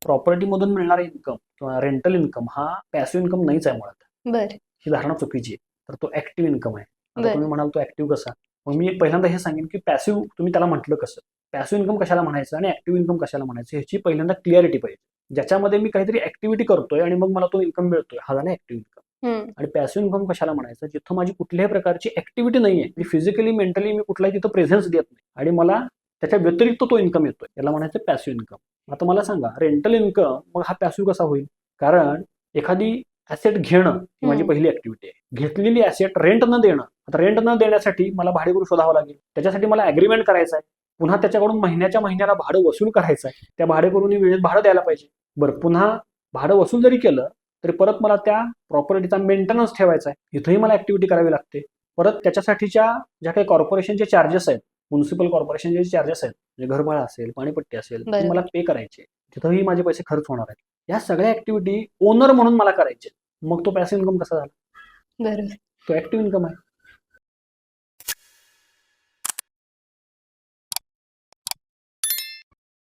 Property मधून मिळणारा income किंवा रेंटल इन्कम हा पॅसिव्ह इन्कम नाहीच आहे मुळात. बर ही धारणा चुकीची आहे. तर तो ऍक्टिव्ह इन्कम आहे. आता बर तुम्ही म्हणाल तो ऍक्टिव्ह कसा, मग मी पहिल्यांदा हे सांगेन की पॅसिव्ह तुम्ही त्याला म्हटलं कसं, पॅसिव्ह इन्कम कशाला म्हणायचं आणि ऍक्टिव्ह इन्कम कशाला म्हणायचं ह्याची पहिल्यांदा क्लिअरिटी पाहिजे. ज्याच्यामध्ये मी काहीतरी ऍक्टिव्हिटी करतोय आणि मग मला तो इन्कम मिळतोय हा झाला ऍक्टिव्ह इन्कम. आणि पॅसिव्ह इन्कम कशाला म्हणायचं, जिथं माझी कुठल्याही प्रकारची ऍक्टिव्हिटी नाहीये, मी फिजिकली मेंटली मी कुठलाही तिथं प्रेझेन्स देत नाही आणि मला त्याच्या व्यतिरिक्त तो इन्कम येतोय, याला म्हणायचं पॅसिव्ह इन्कम. आता मला सांगा रेंटल इन्कम मग हा पॅसिव्ह कसा होईल? कारण एखादी ऍसेट घेणं ही माझी पहिली ऍक्टिव्हिटी आहे. घेतलेली ऍसेट रेंट न देणं, आता रेंट न देण्यासाठी मला भाडेकरू शोधावं लागेल, त्याच्यासाठी मला अग्रीमेंट करायचं आहे, पुन्हा त्याच्याकडून महिन्याच्या महिन्याला भाडं वसूल करायचं आहे, त्या भाडेकरूंनी वेळेत भाडं द्यायला पाहिजे. बरं, पुन्हा भाडं वसूल जरी केलं तरी परत मला त्या प्रॉपर्टीचा मेंटेनन्स ठेवायचा आहे, इथंही मला ऍक्टिव्हिटी करावी लागते. परत त्याच्यासाठीच्या ज्या काही कॉर्पोरेशनचे चार्जेस आहेत, म्युन्सिपल कॉर्पोरेशनचे जे चार्जेस आहेत, म्हणजे घरभाडा असेल, पाणीपट्टी असेल, ते बरोबर. मला पे करायचे, तिथंही माझे पैसे खर्च होणार आहेत. या सगळ्या ऍक्टिव्हिटी ओनर म्हणून मला करायचे, मग तो पॅसिव्ह इन्कम कसा झाला? बरोबर तो ऍक्टिव्ह इन्कम आहे.